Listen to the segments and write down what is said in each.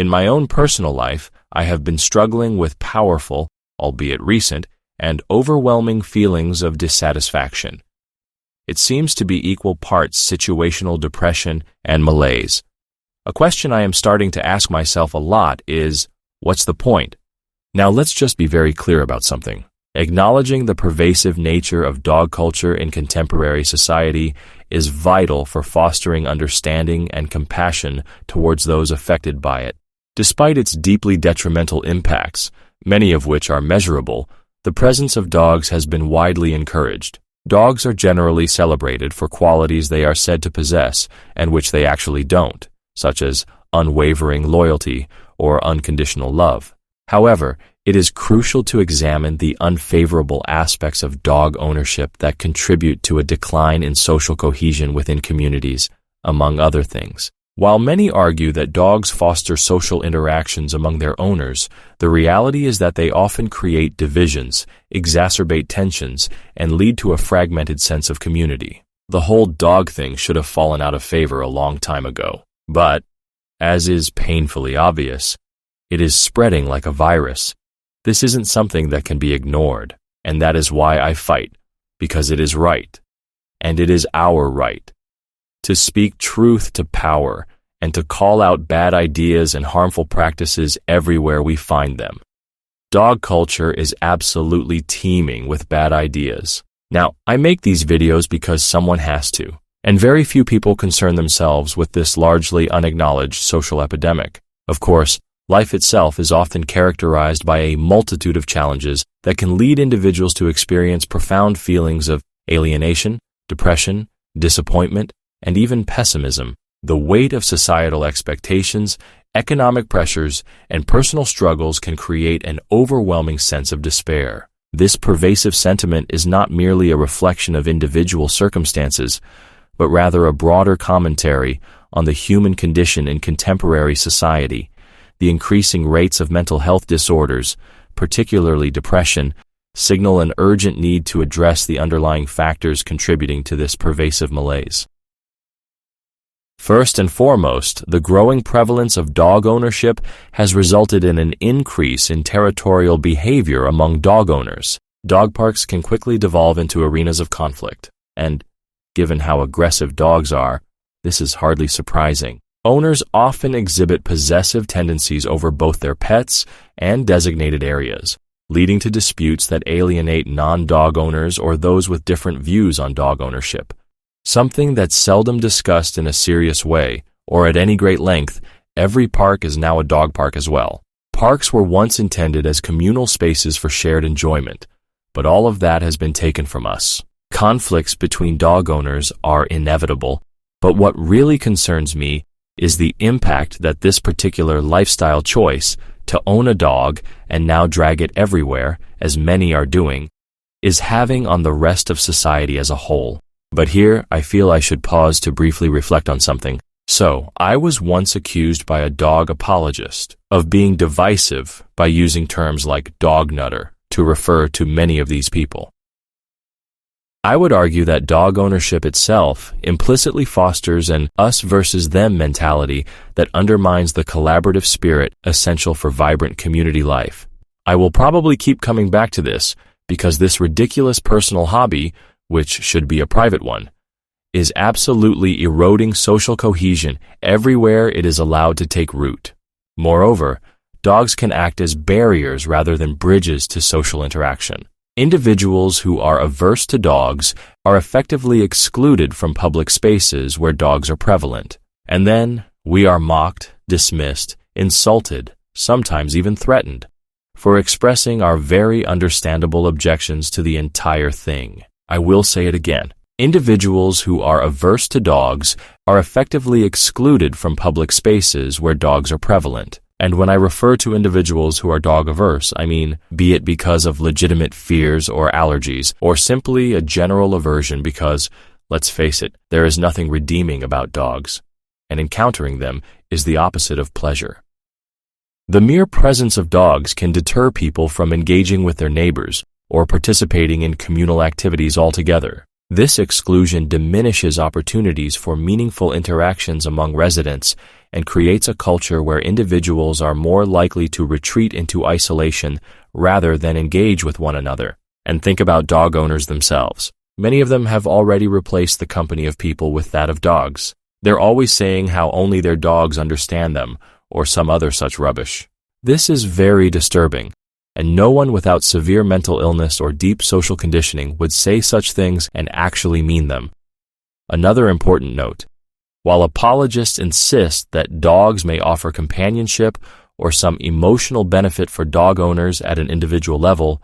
In my own personal life, I have been struggling with powerful, albeit recent, and overwhelming feelings of dissatisfaction. It seems to be equal parts situational depression and malaise. A question I am starting to ask myself a lot is, what's the point? Now let's just be very clear about something. Acknowledging the pervasive nature of dog culture in contemporary society is vital for fostering understanding and compassion towards those affected by it. Despite its deeply detrimental impacts, many of which are measurable, the presence of dogs has been widely encouraged. Dogs are generally celebrated for qualities they are said to possess and which they actually don't, such as unwavering loyalty or unconditional love. However, it is crucial to examine the unfavorable aspects of dog ownership that contribute to a decline in social cohesion within communities, among other things. While many argue that dogs foster social interactions among their owners, the reality is that they often create divisions, exacerbate tensions, and lead to a fragmented sense of community. The whole dog thing should have fallen out of favor a long time ago. But, as is painfully obvious, it is spreading like a virus. This isn't something that can be ignored, and that is why I fight, because it is right, and it is our right, to speak truth to power and to call out bad ideas and harmful practices everywhere we find them. Dog culture is absolutely teeming with bad ideas. Now, I make these videos because someone has to, and very few people concern themselves with this largely unacknowledged social epidemic. Of course, life itself is often characterized by a multitude of challenges that can lead individuals to experience profound feelings of alienation, depression, disappointment, and even pessimism. The weight of societal expectations, economic pressures, and personal struggles can create an overwhelming sense of despair. This pervasive sentiment is not merely a reflection of individual circumstances, but rather a broader commentary on the human condition in contemporary society. The increasing rates of mental health disorders, particularly depression, signal an urgent need to address the underlying factors contributing to this pervasive malaise. First and foremost, the growing prevalence of dog ownership has resulted in an increase in territorial behavior among dog owners. Dog parks can quickly devolve into arenas of conflict, and, given how aggressive dogs are, this is hardly surprising. Owners often exhibit possessive tendencies over both their pets and designated areas, leading to disputes that alienate non-dog owners or those with different views on dog ownership. Something that's seldom discussed in a serious way, or at any great length, every park is now a dog park as well. Parks were once intended as communal spaces for shared enjoyment, but all of that has been taken from us. Conflicts between dog owners are inevitable, but what really concerns me is the impact that this particular lifestyle choice, to own a dog and now drag it everywhere, as many are doing, is having on the rest of society as a whole. But here, I feel I should pause to briefly reflect on something. So, I was once accused by a dog apologist of being divisive by using terms like dog nutter to refer to many of these people. I would argue that dog ownership itself implicitly fosters an us versus them mentality that undermines the collaborative spirit essential for vibrant community life. I will probably keep coming back to this because this ridiculous personal hobby, which should be a private one, is absolutely eroding social cohesion everywhere it is allowed to take root. Moreover, dogs can act as barriers rather than bridges to social interaction. Individuals who are averse to dogs are effectively excluded from public spaces where dogs are prevalent. And then we are mocked, dismissed, insulted, sometimes even threatened, for expressing our very understandable objections to the entire thing. I will say it again. Individuals who are averse to dogs are effectively excluded from public spaces where dogs are prevalent. And when I refer to individuals who are dog-averse, I mean, be it because of legitimate fears or allergies, or simply a general aversion because, let's face it, there is nothing redeeming about dogs, and encountering them is the opposite of pleasure. The mere presence of dogs can deter people from engaging with their neighbors or participating in communal activities altogether. This exclusion diminishes opportunities for meaningful interactions among residents and creates a culture where individuals are more likely to retreat into isolation rather than engage with one another. And think about dog owners themselves. Many of them have already replaced the company of people with that of dogs. They're always saying how only their dogs understand them, or some other such rubbish. This is very disturbing, and no one without severe mental illness or deep social conditioning would say such things and actually mean them. Another important note: while apologists insist that dogs may offer companionship or some emotional benefit for dog owners at an individual level,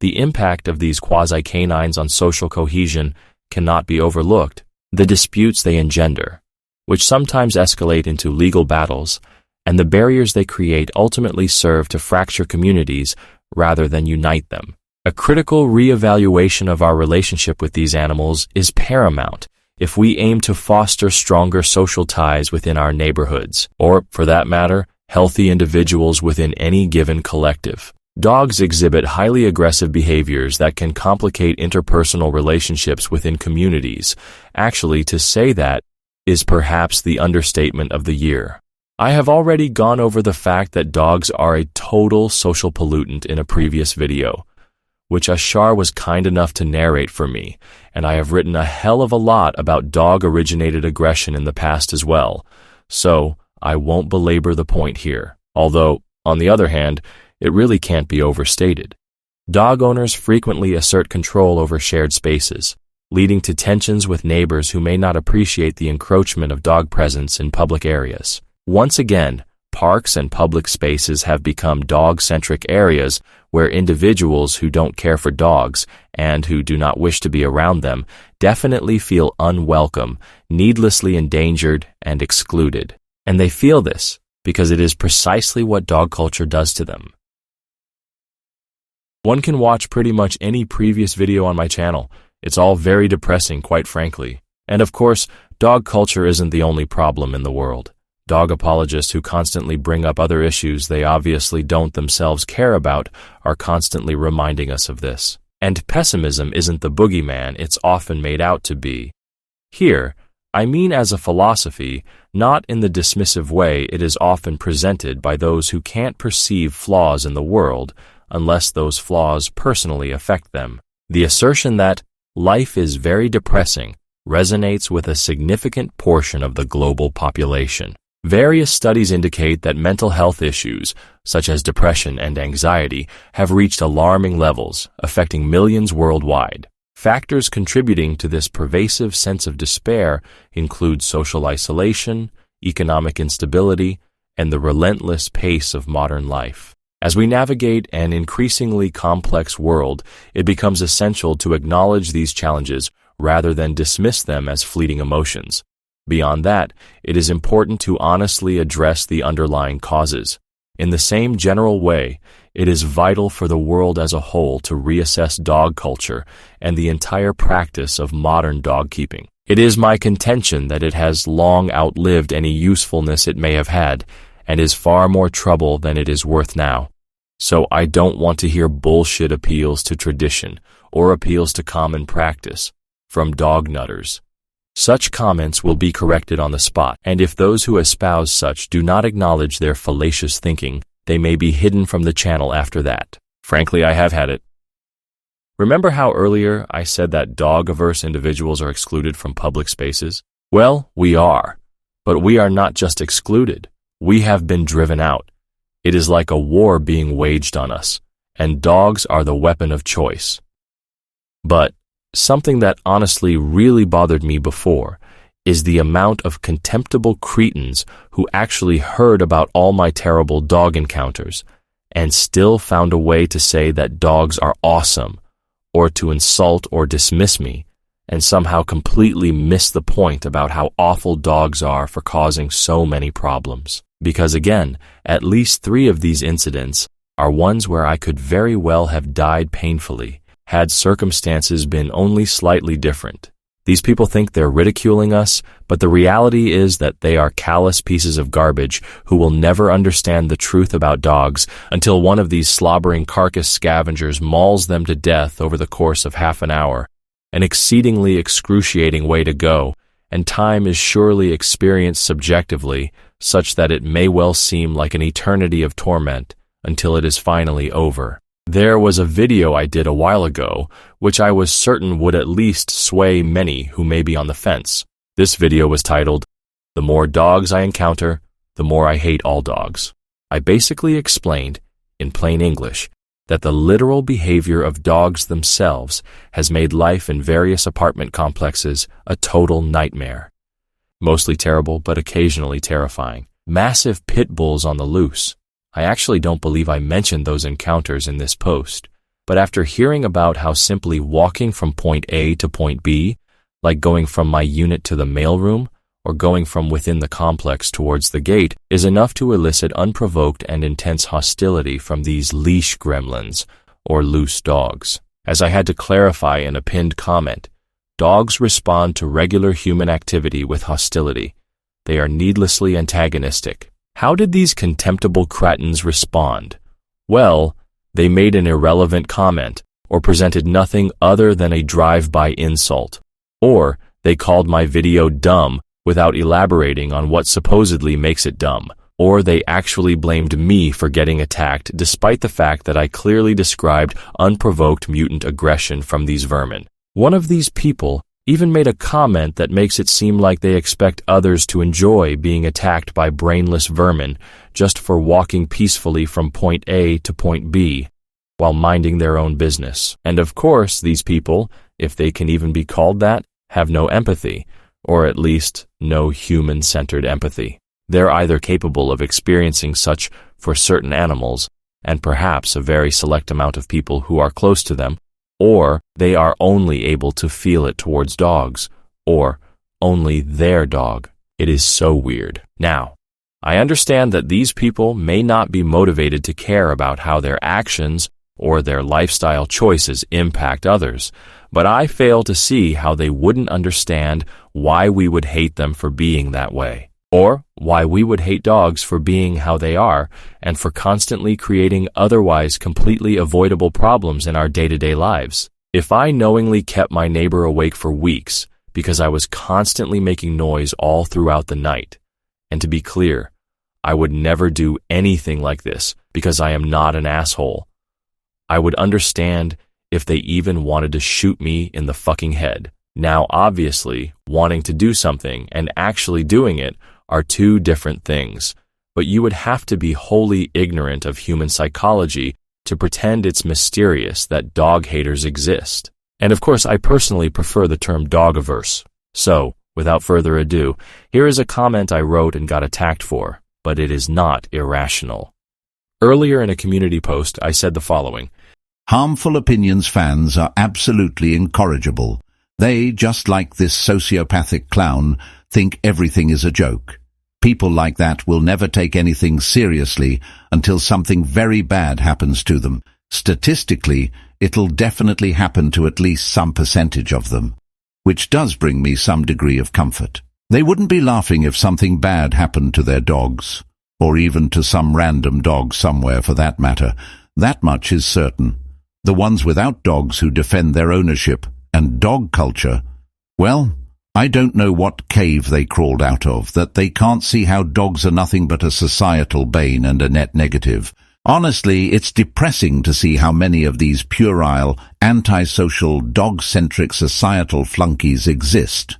the impact of these quasi-canines on social cohesion cannot be overlooked. The disputes they engender, which sometimes escalate into legal battles, and the barriers they create ultimately serve to fracture communities rather than unite them. A critical re-evaluation of our relationship with these animals is paramount if we aim to foster stronger social ties within our neighborhoods, or, for that matter, healthy individuals within any given collective. Dogs exhibit highly aggressive behaviors that can complicate interpersonal relationships within communities. Actually, to say that is perhaps the understatement of the year. I have already gone over the fact that dogs are a total social pollutant in a previous video, which Ashar was kind enough to narrate for me, and I have written a hell of a lot about dog-originated aggression in the past as well, so I won't belabor the point here, although, on the other hand, it really can't be overstated. Dog owners frequently assert control over shared spaces, leading to tensions with neighbors who may not appreciate the encroachment of dog presence in public areas. Once again, parks and public spaces have become dog-centric areas where individuals who don't care for dogs and who do not wish to be around them definitely feel unwelcome, needlessly endangered, and excluded. And they feel this because it is precisely what dog culture does to them. One can watch pretty much any previous video on my channel. It's all very depressing, quite frankly. And of course, dog culture isn't the only problem in the world. Dog apologists who constantly bring up other issues they obviously don't themselves care about are constantly reminding us of this. And pessimism isn't the boogeyman it's often made out to be. Here, I mean as a philosophy, not in the dismissive way it is often presented by those who can't perceive flaws in the world unless those flaws personally affect them. The assertion that life is very depressing resonates with a significant portion of the global population. Various studies indicate that mental health issues, such as depression and anxiety, have reached alarming levels, affecting millions worldwide. Factors contributing to this pervasive sense of despair include social isolation, economic instability, and the relentless pace of modern life. As we navigate an increasingly complex world, it becomes essential to acknowledge these challenges rather than dismiss them as fleeting emotions. Beyond that, it is important to honestly address the underlying causes. In the same general way, it is vital for the world as a whole to reassess dog culture and the entire practice of modern dog keeping. It is my contention that it has long outlived any usefulness it may have had, and is far more trouble than it is worth now. So I don't want to hear bullshit appeals to tradition or appeals to common practice from dog nutters. Such comments will be corrected on the spot, and if those who espouse such do not acknowledge their fallacious thinking, they may be hidden from the channel after that. Frankly, I have had it. Remember how earlier I said that dog-averse individuals are excluded from public spaces? Well, we are. But we are not just excluded. We have been driven out. It is like a war being waged on us, and dogs are the weapon of choice. But something that honestly really bothered me before is the amount of contemptible cretins who actually heard about all my terrible dog encounters and still found a way to say that dogs are awesome, or to insult or dismiss me, and somehow completely miss the point about how awful dogs are for causing so many problems. Because again, at least 3 of these incidents are ones where I could very well have died painfully, had circumstances been only slightly different. These people think they're ridiculing us, but the reality is that they are callous pieces of garbage who will never understand the truth about dogs until one of these slobbering carcass scavengers mauls them to death over the course of half an hour, an exceedingly excruciating way to go, and time is surely experienced subjectively, such that it may well seem like an eternity of torment until it is finally over. There was a video I did a while ago, which I was certain would at least sway many who may be on the fence. This video was titled, "The More Dogs I Encounter, the More I Hate All Dogs." I basically explained, in plain English, that the literal behavior of dogs themselves has made life in various apartment complexes a total nightmare. Mostly terrible, but occasionally terrifying. Massive pit bulls on the loose. I actually don't believe I mentioned those encounters in this post, but after hearing about how simply walking from point A to point B, like going from my unit to the mailroom, or going from within the complex towards the gate, is enough to elicit unprovoked and intense hostility from these leash gremlins, or loose dogs. As I had to clarify in a pinned comment, dogs respond to regular human activity with hostility. They are needlessly antagonistic. How did these contemptible cretins respond? Well, they made an irrelevant comment, or presented nothing other than a drive-by insult. Or they called my video dumb without elaborating on what supposedly makes it dumb. Or they actually blamed me for getting attacked despite the fact that I clearly described unprovoked mutant aggression from these vermin. One of these people even made a comment that makes it seem like they expect others to enjoy being attacked by brainless vermin just for walking peacefully from point A to point B while minding their own business. And of course, these people, if they can even be called that, have no empathy, or at least no human-centered empathy. They're either capable of experiencing such for certain animals, and perhaps a very select amount of people who are close to them, or they are only able to feel it towards dogs, or only their dog. It is so weird. Now, I understand that these people may not be motivated to care about how their actions or their lifestyle choices impact others, but I fail to see how they wouldn't understand why we would hate them for being that way, or why we would hate dogs for being how they are and for constantly creating otherwise completely avoidable problems in our day-to-day lives. If I knowingly kept my neighbor awake for weeks because I was constantly making noise all throughout the night, and to be clear, I would never do anything like this because I am not an asshole, I would understand if they even wanted to shoot me in the fucking head. Now, obviously, wanting to do something and actually doing it are two different things, but you would have to be wholly ignorant of human psychology to pretend it's mysterious that dog haters exist. And of course, I personally prefer the term dogiverse. So, without further ado, here is a comment I wrote and got attacked for, but it is not irrational. Earlier in a community post, I said the following: Harmful Opinions fans are absolutely incorrigible. They, just like this sociopathic clown, think everything is a joke. People like that will never take anything seriously until something very bad happens to them. Statistically, it'll definitely happen to at least some percentage of them, which does bring me some degree of comfort. They wouldn't be laughing if something bad happened to their dogs, or even to some random dog somewhere for that matter. That much is certain. The ones without dogs who defend their ownership and dog culture, well, I don't know what cave they crawled out of, that they can't see how dogs are nothing but a societal bane and a net negative. Honestly, it's depressing to see how many of these puerile, antisocial, dog-centric societal flunkies exist.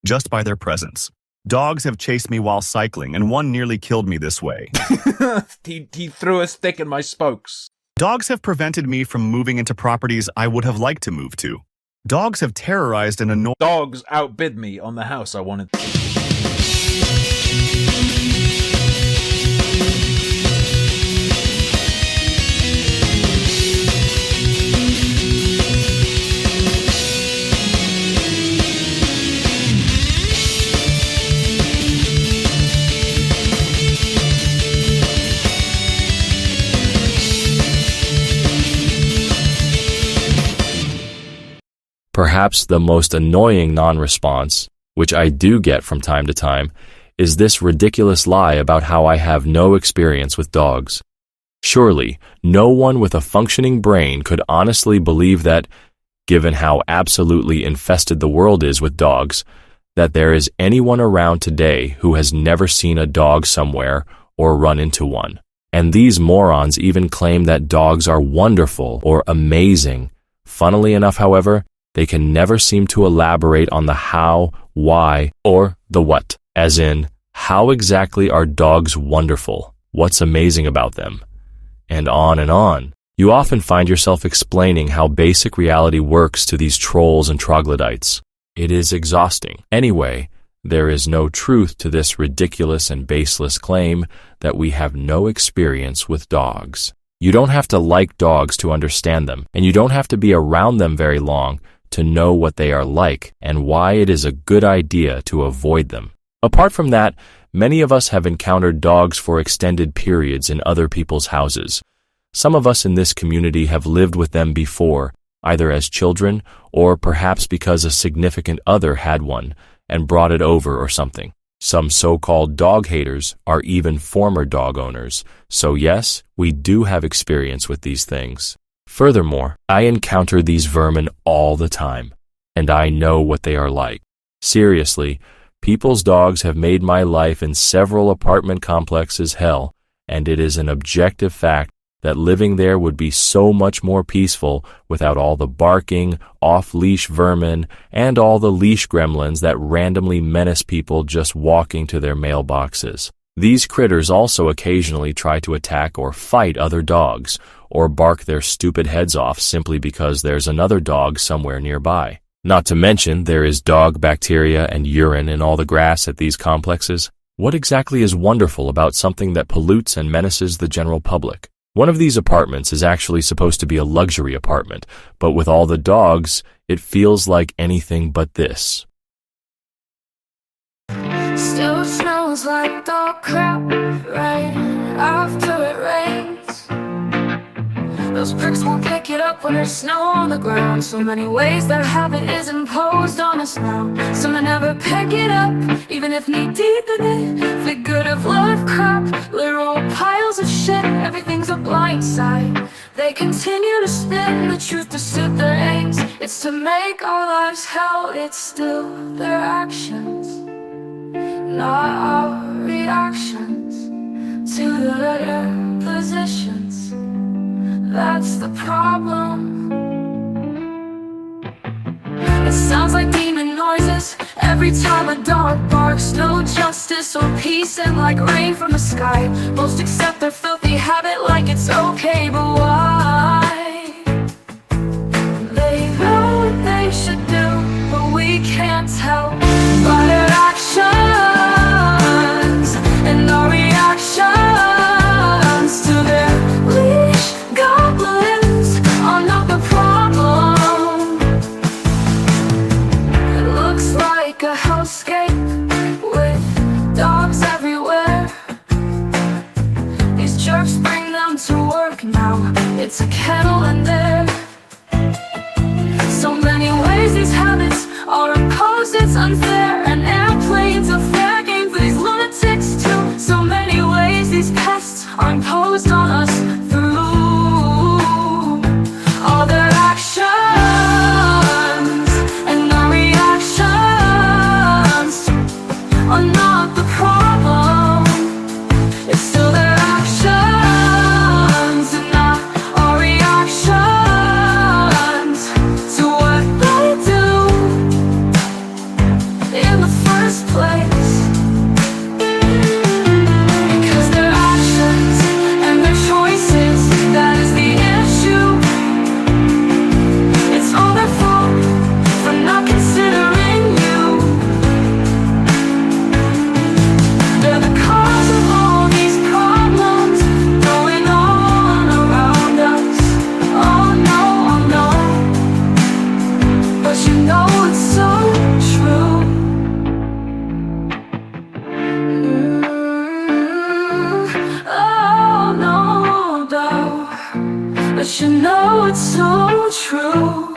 Just by their presence. Dogs have chased me while cycling, and one nearly killed me this way. he threw a stick in my spokes. Dogs have prevented me from moving into properties I would have liked to move to. Dogs have terrorized and annoyed. Dogs outbid me on the house I wanted. Perhaps the most annoying non-response, which I do get from time to time, is this ridiculous lie about how I have no experience with dogs. Surely, no one with a functioning brain could honestly believe that, given how absolutely infested the world is with dogs, that there is anyone around today who has never seen a dog somewhere or run into one. And these morons even claim that dogs are wonderful or amazing. Funnily enough, however, they can never seem to elaborate on the how, why, or the what. As in, how exactly are dogs wonderful? What's amazing about them? And on and on. You often find yourself explaining how basic reality works to these trolls and troglodytes. It is exhausting. Anyway, there is no truth to this ridiculous and baseless claim that we have no experience with dogs. You don't have to like dogs to understand them, and you don't have to be around them very long to know what they are like and why it is a good idea to avoid them. Apart from that, many of us have encountered dogs for extended periods in other people's houses. Some of us in this community have lived with them before, either as children or perhaps because a significant other had one and brought it over or something. Some so-called dog haters are even former dog owners, so yes, we do have experience with these things. Furthermore, I encounter these vermin all the time, and I know what they are like. Seriously, people's dogs have made my life in several apartment complexes hell, and it is an objective fact that living there would be so much more peaceful without all the barking, off-leash vermin, and all the leash gremlins that randomly menace people just walking to their mailboxes. These critters also occasionally try to attack or fight other dogs, or bark their stupid heads off simply because there's another dog somewhere nearby. Not to mention, there is dog bacteria and urine in all the grass at these complexes. What exactly is wonderful about something that pollutes and menaces the general public? One of these apartments is actually supposed to be a luxury apartment, but with all the dogs, it feels like anything but this. Still smells like dog crap right after it rains. Those pricks won't pick it up when there's snow on the ground. So many ways that habit is imposed on us now. Some will never pick it up, even if knee deep in it. Figurative love crap, literal piles of shit. Everything's a blind side. They continue to spin the truth to suit their aims. It's to make our lives hell. It's still their actions, not our reactions to their positions. That's the problem. It sounds like demon noises every time a dog barks. No justice or peace, and like rain from the sky, most accept their filthy habit like it's okay. But why? They know what they should do, but we can't tell by their actions and our reactions to their leash goblins are not the problem. It looks like a hellscape with dogs everywhere. These jerks bring them to work now. It's a kennel and there. So many ways these habits are imposed, it's unfair. And airplanes a fair game for these lunatics too. So many ways these pests are imposed on us through all their actions and our reactions are not the problem. It's still their actions and not our reactions to what they do in the first place. Because their actions and their choices, that is the issue. It's all their fault for not considering you. They're the cause of all these problems going on around us. Oh no, oh no. But you know it's so true. Oh no, no. But you know it's so true.